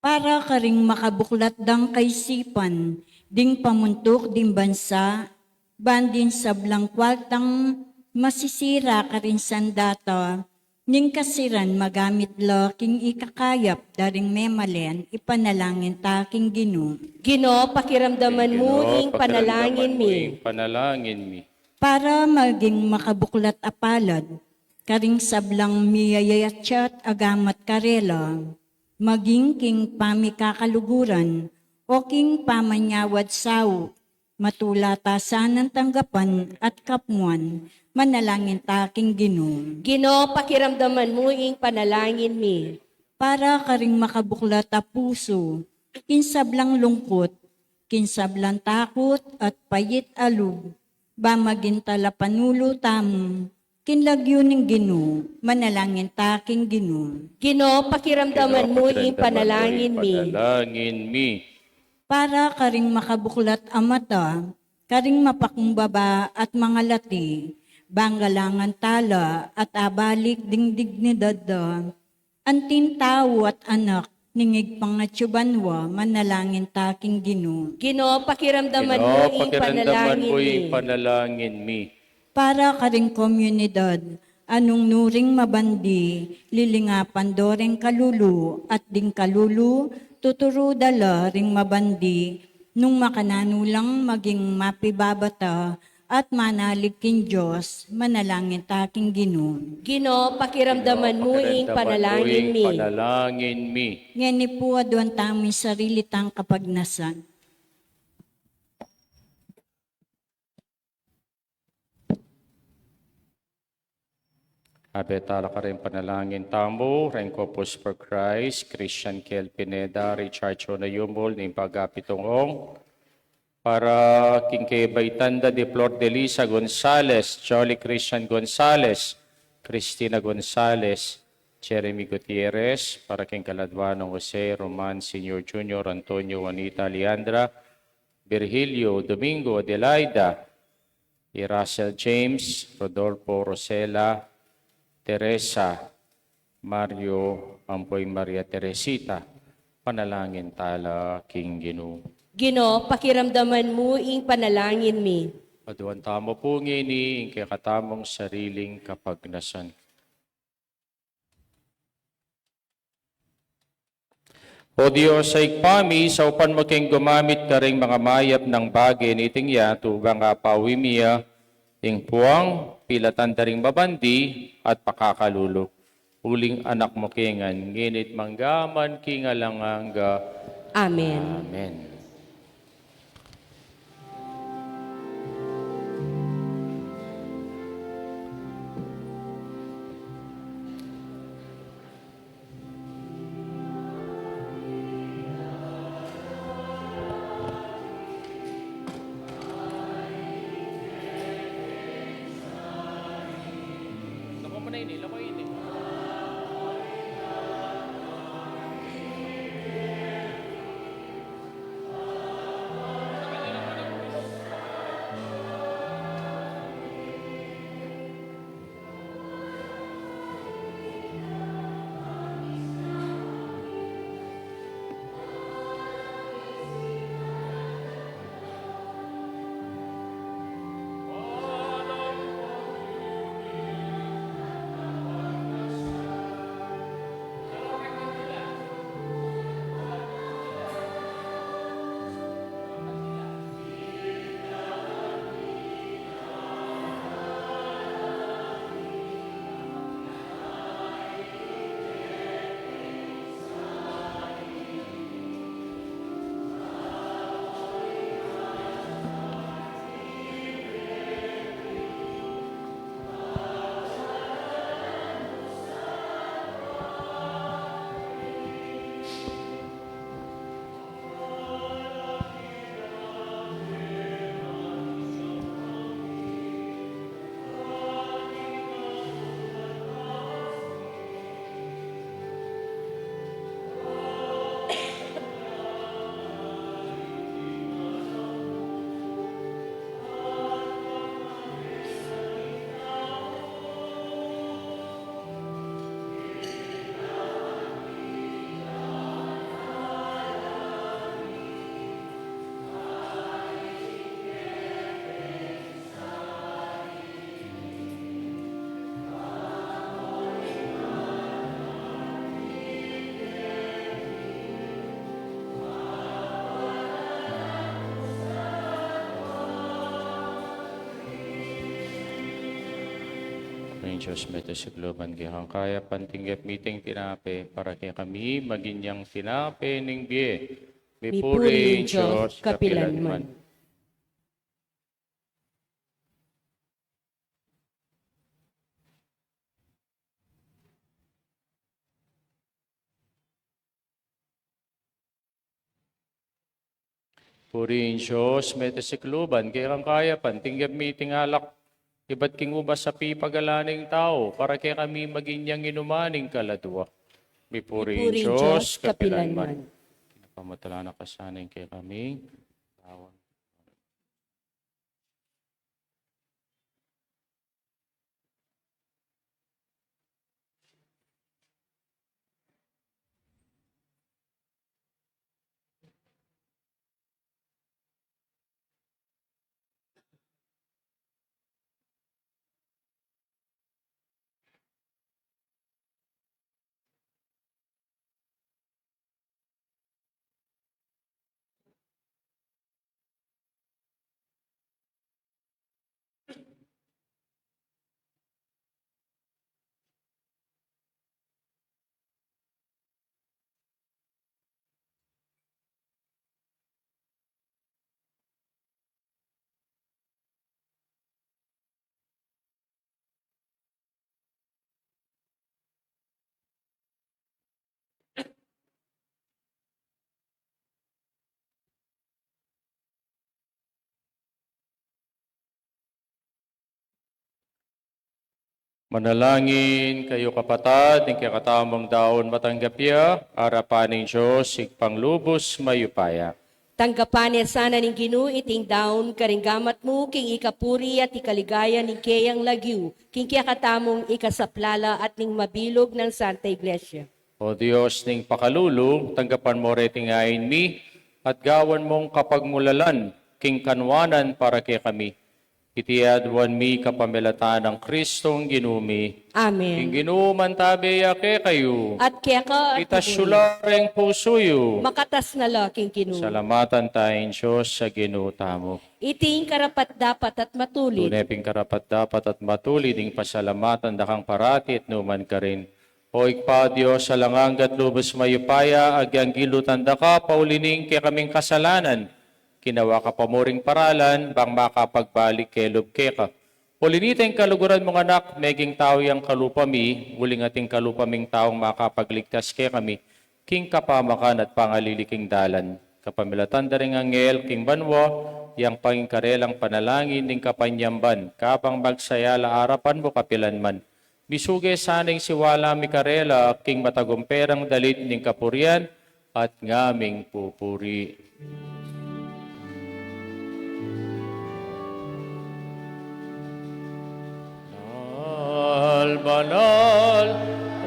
S4: Para karing makabuklat dang kaisipan, ding pamuntok ding bansa, bandin sablang kwaltang masisira karin sandata, ning kasiran magamit lo king ikakayap daring memalen, ipanalangin ta king Ginoo.
S1: Ginoo, pakiramdaman mo
S2: Ginoo,
S1: ing panalangin
S2: pakiramdaman mo
S1: mi.
S2: yung panalangin mi.
S4: Para maging makabuklat apalad, karing sablang miyayayatsyat agamat karela, maging king pamikakaluguran, o king pamanyawad sao, matulatasan ng tanggapan at kapmuan, manalangin taking Ginoo.
S1: Ginoo, pakiramdaman mo ing panalangin mi.
S4: Para karing makabuklat a puso, kinsablang lungkot, kinsablang takot at payit alub, ba magintala panulo tamo, kinlagyo ng Ginoo, manalangin taking Ginoo.
S1: Ginoo, pakiramdaman mo ing panalangin mi.
S2: Panalangin mi.
S4: Para karing makabuklat a mata, karing mapakumbaba at mga lati, banggalangan tala at abalik ding dignidad da, antin tao at anak, ningig pangatsubanwa, manalangin taking Ginoo.
S1: Ginoo, pakiramdaman mo
S2: Ginoo,
S1: ing
S2: pakiramdaman
S1: panalangin
S2: mo
S1: mi.
S2: yung panalangin mi.
S4: Para karing komunidad, anong nuring mabandi, lilingapan doreng kalulu at ding kalulu, tuturo dala ring mabandi, nung makananulang maging mapibabata at manalig king Diyos, manalangin taking Ginoo.
S1: Ginoo, pakiramdaman mo ing panalangin mi.
S2: Panalangin mi.
S4: Ngani po aduan tami sarili tang kapagnasan.
S2: Abetala ka rin panalangin tamo, Rencopos for Christ, Christian Kel Pineda, Richard Chonayumol, ng Pagapitongong, para King Kebaitanda de Flor de Lisa Gonzales, Jolly Christian Gonzales, Cristina Gonzales, Jeremy Gutierrez, para King Caladwano Jose, Roman Senior Junior, Antonio Juanita Leandra, Virgilio Domingo Adelaida, Russell James, Rodolfo Rosela, Teresa, Mario Ampoy Maria Teresita, panalangin tala King Ginoo.
S1: Ginoo, pakiramdaman mo ing panalangin mi.
S2: Paduan tamo po ngini, ing kakatamong sariling kapagnasan. O Diyos, sa ikpami, sa upan mo king gumamit ka ring mga mayap ng bagay niting ya, tubang apawimiya, ing puwang, pilatan daring babandi, at pakakalulo. Uling anak mo kingan, nginit manggaman kingalanganga.
S1: Amen.
S2: Amen. Lako mo na ini, lako ini. Paning Diyos, beto sa globan kaya kang kaya pantinggap meeting tinape para kaya kami maginyang tinape ning biye.
S1: Mipuri yung Diyos, kapilanman.
S2: Purihin Diyos, mete sa kluban, kaya kang kaya pantinggap meeting alak. Iba't king ubas sa pipagalaning tao, para kaya kami maginyang inumaning kaladwa. Mipurihin
S1: Mipuri yung
S2: Diyos,
S1: Diyos, kapilanman.
S2: Pinapamatala na kasanin kaya kami. Tawan. Manalangin kayo kapatad, ng kakatamang daon matanggapya, arapaning Diyos, sigpang lubos mayupaya.
S1: Tanggapan niya sana ning Ginoo iting daon karinggamat mo king ikapuri at ikaligaya ning kayang lagyu king kiyakatamong ikasaplala at ning mabilog ng Santa Iglesia.
S2: O Diyos ning pakalulu, tanggapan mo retingain mi, at gawan mong kapagmulalan, king kanwanan para kay kami. Itiadwan mi kapamilatan ng Kristong ginumi. King
S1: Amen.
S2: ginuman tabi ake kayo.
S1: At kaya ka at
S2: Itasyulareng pusuyo.
S1: makatas na la king Ginoo.
S2: Salamatan tayong Diyos sa ginutamo.
S1: Iting karapat dapat at matulit.
S2: Tuneping karapat dapat at matuli ding pasalamatan dakang parati at numan ka rin. O ikpa Diyos sa langanggat lubos mayupaya, agyang gilutan da ka, paulining kaya kaming kasalanan. Kinawa ka pamuring paralan, bang makapagbalik kay lubke ka. Puliniteng kaluguran mong anak, meging tao yang kalupami, uling ating kalupaming taong makapagligtas kay kami, king kapamakan at pangaliliking dalan. Kapamilatan da ring angel, king banwa, yang pangingkarelang panalangin ning kapanyamban, kapang magsayala arapan mo kapilanman. Bisuge saning siwala mi karela, king matagumperang dalit ning kapurian, at ngaming pupuri. Banal,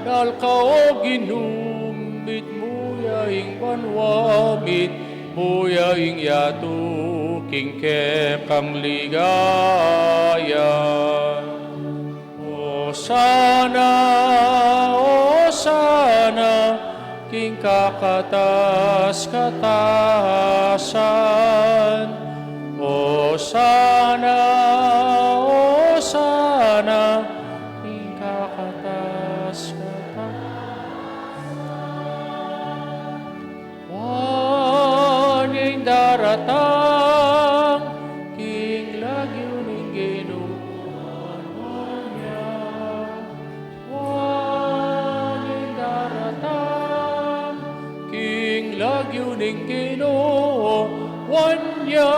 S2: banal ka o ginumbit mo yaing banwamit, mo yaing yatu, king kekang ligaya. O sana, king kakatas-katasan. O sana, king kakatas-katasan. Wanyang daratang, king lagyo ning ginuan niya. Wanyang daratang, king lagyo ning ginuan niya.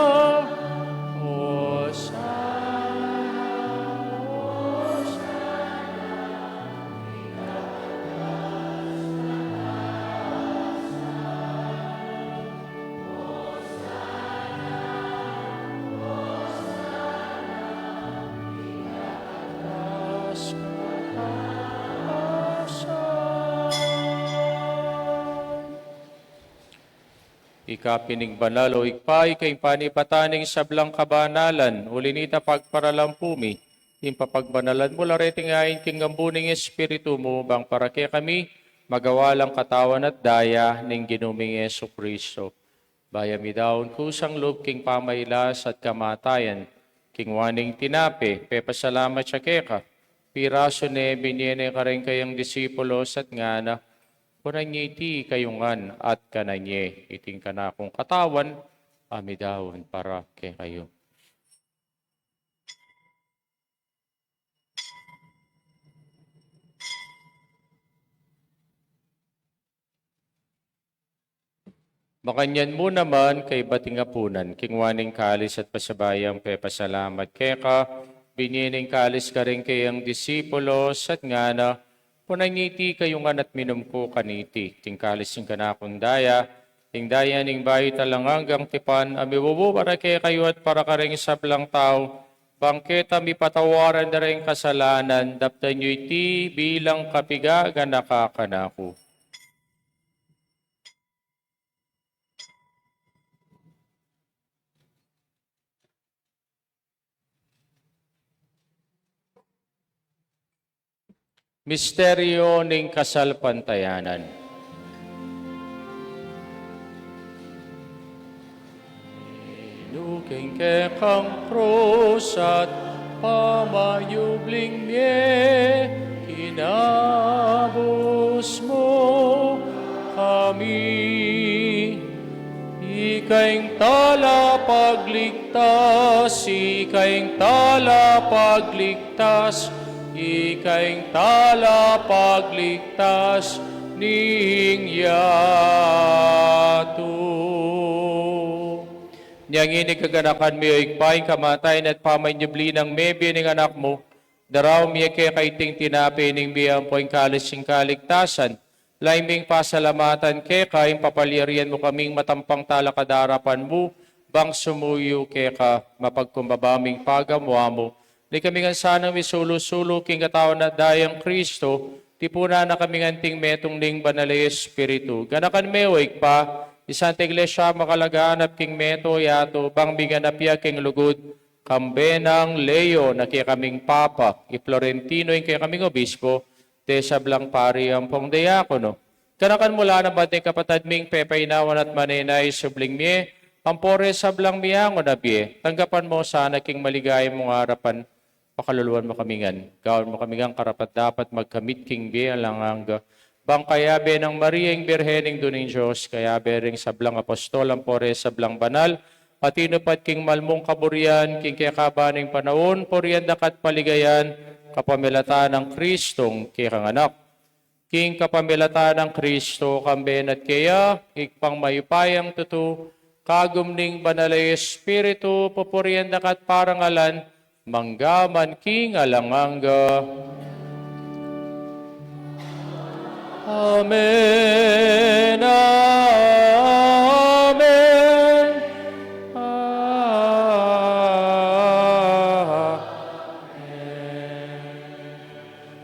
S2: Ikapining banal o ikpay kay panipataning sablang kabanalan, ulinita pagparalampumi, impapagbanalan mo lareting ayin king ambuning espiritu mo, bang para kay kami, magawalang katawan at daya, ning ginuming Yesu Kristo. Bayami daon kusang loob king pamaylas at kamatayan, king waning tinape, pepasalamat siya keka, piraso ne binyene karen kayang disipulos at nga na kunanye iti kayungan at kananye iting kanakong katawan amidawon para kay kayo. Makanyan mo naman kay batingapunan, kingwaning kalis at pasabayang pepasalamat keka, binining kalis ka rin kayang disipulos at nga na, punangiti kayungan at minumko kaniti, tingkalis yung kanakundaya, ting daya ning bayi talang hanggang tipan, amibubu para kay kayo at para ka rin isablang tao, bangketa mi patawaran na rin kasalanan, daptan nyo iti bilang kapigaga nakakanako. Misteryo ng kasalpantayanan. Inukeng kekang krus at pamayubling mye, kinabos mo kami. Ikaing tala pagligtas, ikaing tala pagligtas, ikaing tala pagligtas ning yato. Niyang ini kaganakan mi ikpaing kamatayan at pamanyubli ng mebi ning anak mo, daraw miya kaya kaiting tinapi ning biyang poing kalis sing kaligtasan, laiming pasalamatan kaya kaing papalyarian mo kaming matampang tala kadarapan mo, bang sumuyo kaya ka mapagkumbabaming pagamwa mo, di kami nga sanang misulo-sulo king katawan na dayang Kristo, tipuna na kami nganting metong ning banalay Espiritu. Ganakan meoik pa, isang iglesia makalaganap king meto yato, bang biganapya king lugod, kambenang Leo na kaya kaming Papa, i-Florentino yung kaya kaming Obispo, te sablang pari ang pong diakono. Ganakan mula na ba't kapatad ming pepainawan at maninay subling miye, ampore sablang miyango na biye, tanggapan mo sana king maligay mong harapan, pakaluluan mo kamingan, gawin mo kamingan karapat dapat magkamit king biya lang hangga. Bang kayabe ng Mariang Birhening Duning Diyos, kayabe ring sablang apostol, ampore sablang banal, patinupat king malmong kaburian, king kakabaning panahon, porian dakat paligayan, kapamilata ng Kristong kikanganak. King kapamilata ng Kristo, kamben at kaya, ikpang mayupayang tutu, kagumning banalay Espiritu, pupurian dakat parangalan, manggaman king alanganga. Amen. Amen.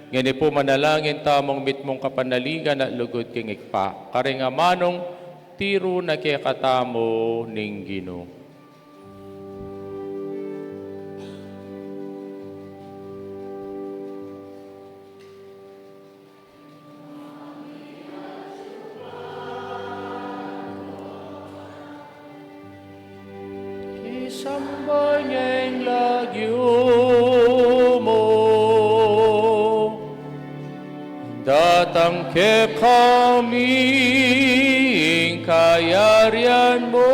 S2: Ngani po manalangin tamong mitmong kapanaligan at lugod king ikpa. Karing amanong tiro na kaya katamo ning Ginoo. Sambay niyang lagyo mo, datang ke kami, kayarian mo,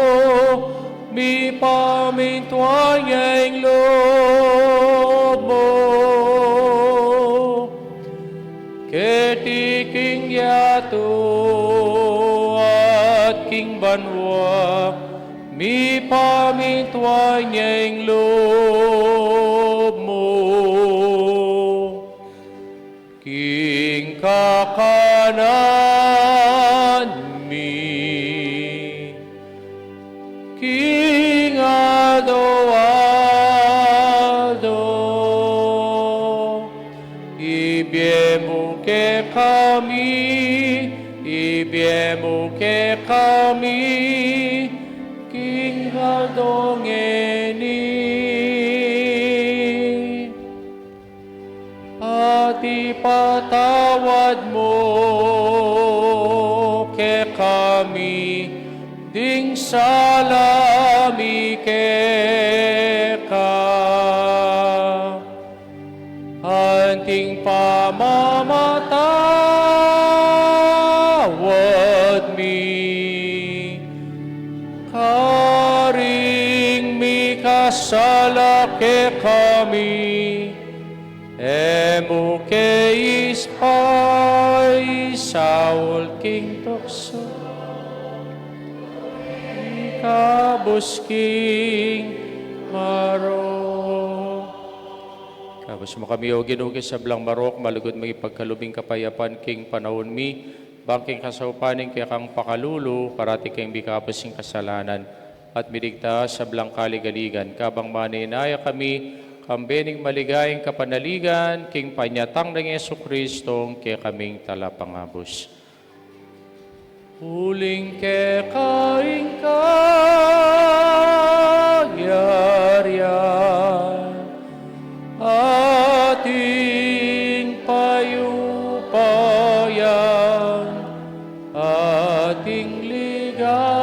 S2: mi pamintuan niyang loob mo, ketiking yato at king banwa, mi pamintuan niyang loob mo, king kakanan mi, king ado-ado, ibiemo ke kami, ibiemo ke kami, dongeni at ipatawad mo ke kami ding salami ke ka anting ke kami, emo ke ispay, Saul king tokso, ikabos king maro. Kabos mo kami o ginugis sa blang marok, malugod mga ipagkalubing kapayapan king panahon mi, bangking kasaupaning kaya kang pakalulu, parati kang bikapos kasalanan, at miligtas sa blang kaligaligan, kabang maninaya kami, kambening maligayang kapanaligan, king panyatang ng Yesu Kristong, kaya kaming talapangabos. Huling ke kaing kayaryan, ating payupayan, ating ligaya,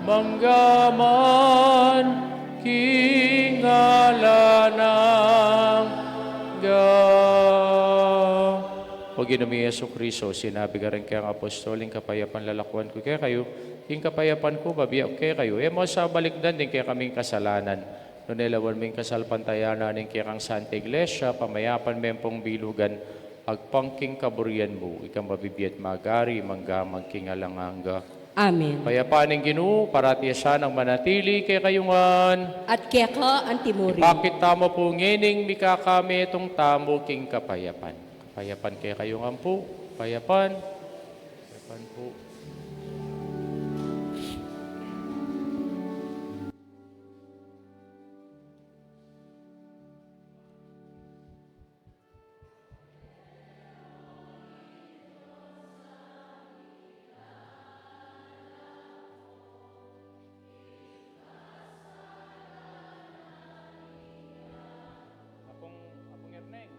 S2: manggaman, kingalanang O Ginoo Yesu Kristo, sinabi ka rin kayang apostoling kapayapan lalakwan ko kaya kayo, king kapayapan ko, babiyak kaya kayo, mo sa balikdan din kaya kaming kasalanan. No nelawan ming kasalpantayanan ng kaya kang Santa Iglesia, pamayapan mempong bilugan, agpangking kaburian mo, ikang mabibiyat magari, manggamang kingalanganga.
S1: Amen.
S2: Payapaan ng Ginoo, parati sanang manatili kay kayungan.
S1: At kaya ka ang timuri.
S2: Bakit tamo po ngining mikakami itong tamo king kapayapan. Kapayapan kay kayungan po. Payapan. Payapan po. Apong Erneng,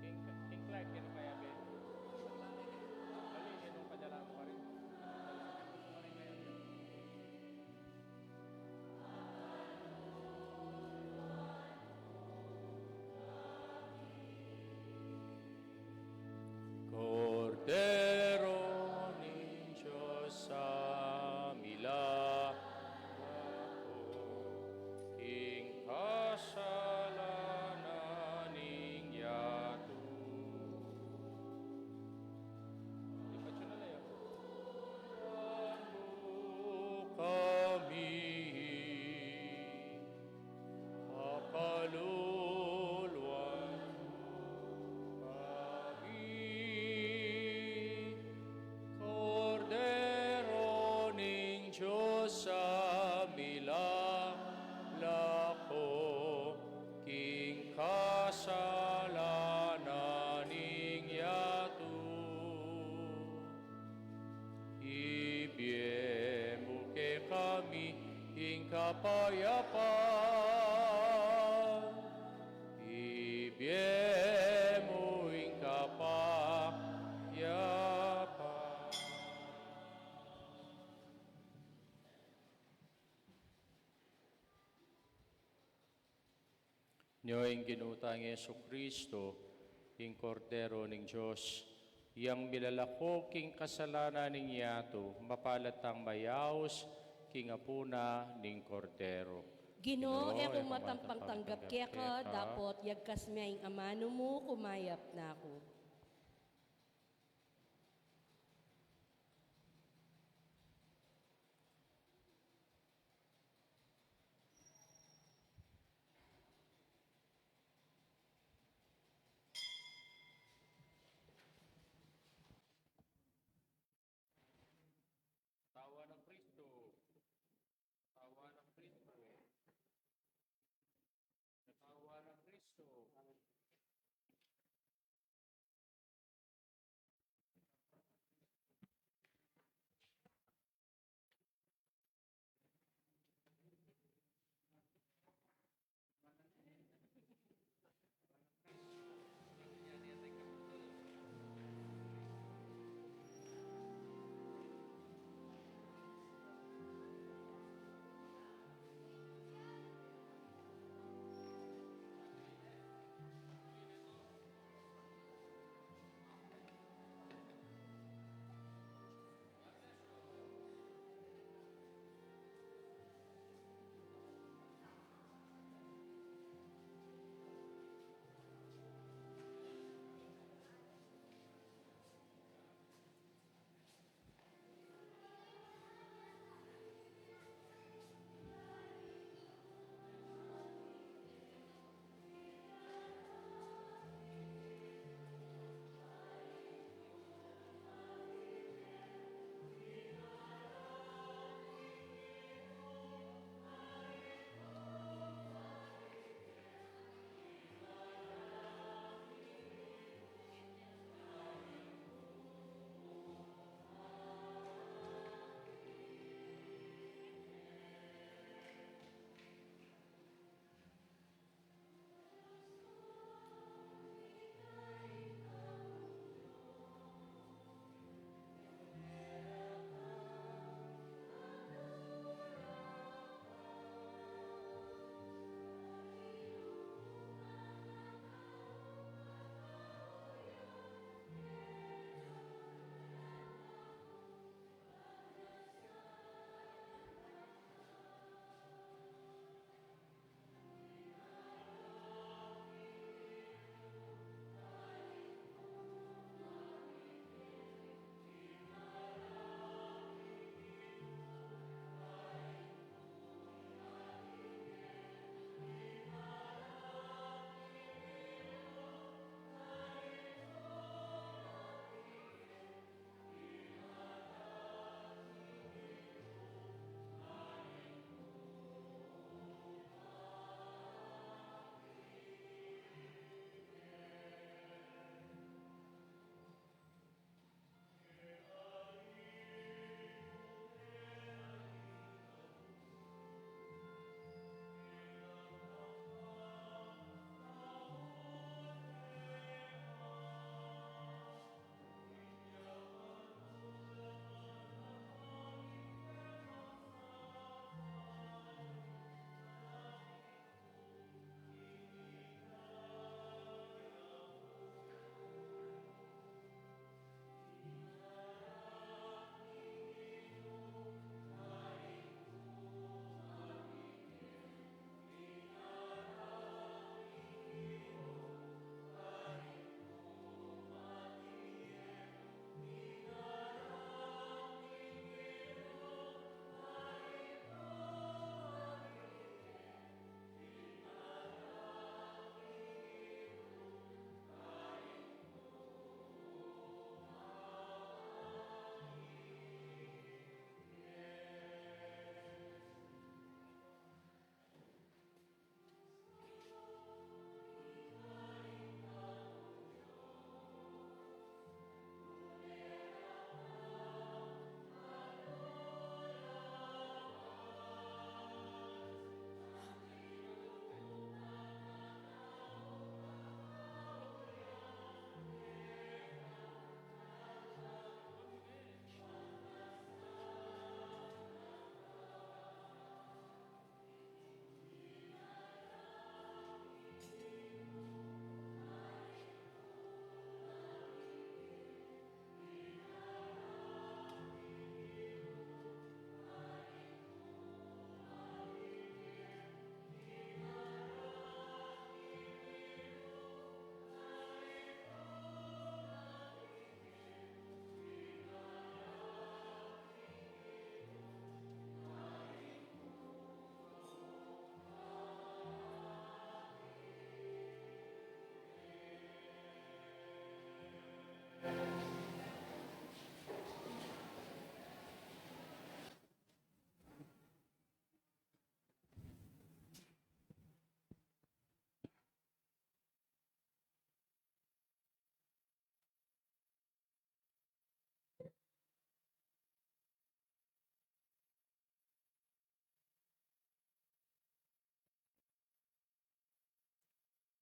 S2: King Clark, yan ang kaya Ben. Bali, yan ang padala mo pa rin. Cordero ni Diyos sa milagro, ing kasalanan ning yato. Lipat yun na lang. Kami kapaluluan kami, Cordero ning Diyos sa milagro, king kasalanan ning yato. Ibiemo ke kami ing kapayapan, ibiemo ing kapayapan. Nyo ing ginutang Yesu Kristo, ing Cordero ning Diyos, yang milalako king kasalanan ning yato, mapalatang mayaos, king apuna ning Cordero.
S1: Ginoo,
S2: Ginoo,
S1: kung
S2: matampang
S1: matampang tanggap
S2: tanggap
S1: kaya ka,
S2: kaya ka.
S1: dapat yagkas may amano mo, kumayap na ako.
S2: Tawa ng Kristo. Tawa ng Kristo. Tawa ng Kristo.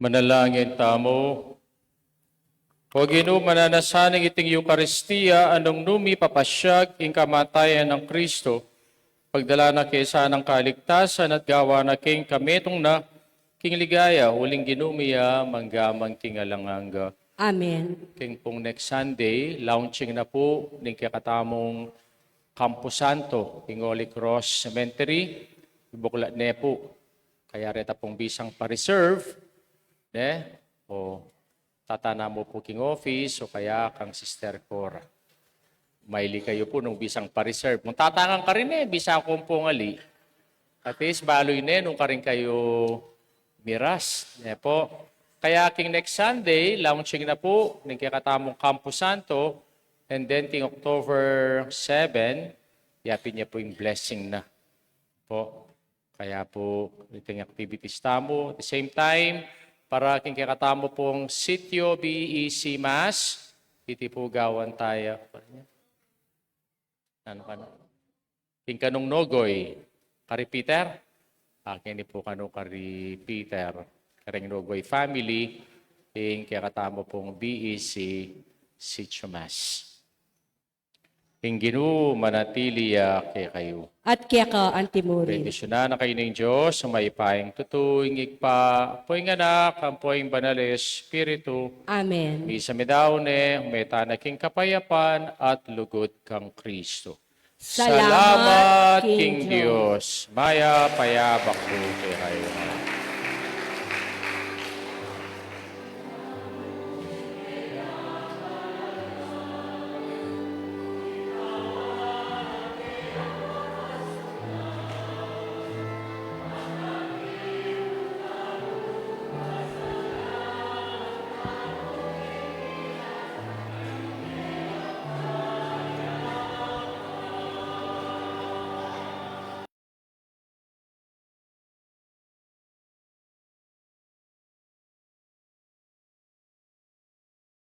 S2: Manalangin tamo. O Ginoo, mananasaning iting Eukaristiya, anong numi papasyag ing kamatayan ng Kristo, pagdala na kesa ng kaligtasan at gawa na king kametong na, king ligaya, huling ginumiya, manggamang king alanganga.
S1: Amen.
S2: King pong next Sunday, launching na po ng kakatamong Camposanto, king Holy Cross Cemetery, ibuklat na po. Kaya reta pong bisang pa-reserve, o tatana mo po king office, o kaya kang Sister Cora. Maili kayo po nung bisang pa-reserve. Kung tatangang ka rin bisa akong pungali. At least, baloy nung ka rin kayo miras. Po. Kaya king next Sunday, launching na po ng kakatamong Camposanto, and then king October 7, yapin niya po yung blessing na po. Kaya po, ito yung activities tamo. At the same time, para king kakatamo pong Sitio BEC Mass, iti po gawan tayo. Ano ka na? King kanong Nogoy, kari Peter? Akin po kanong kari Peter, karing Nogoy family, king kakatamo pong BEC Sitio Mass. King Ginoo, manatili kay kayo.
S1: At kaya ka, Antimurin.
S2: Bendisyonan na kayo ng Diyos, sumaypaing tutuing igpa, poing anak, ang poing banal na Espiritu,
S1: Amen.
S2: isa medawne, meta na king kapayapan, at lugod kang Kristo.
S1: Salamat,
S2: King
S1: King
S2: Diyos. Maya payabak po kay kayo.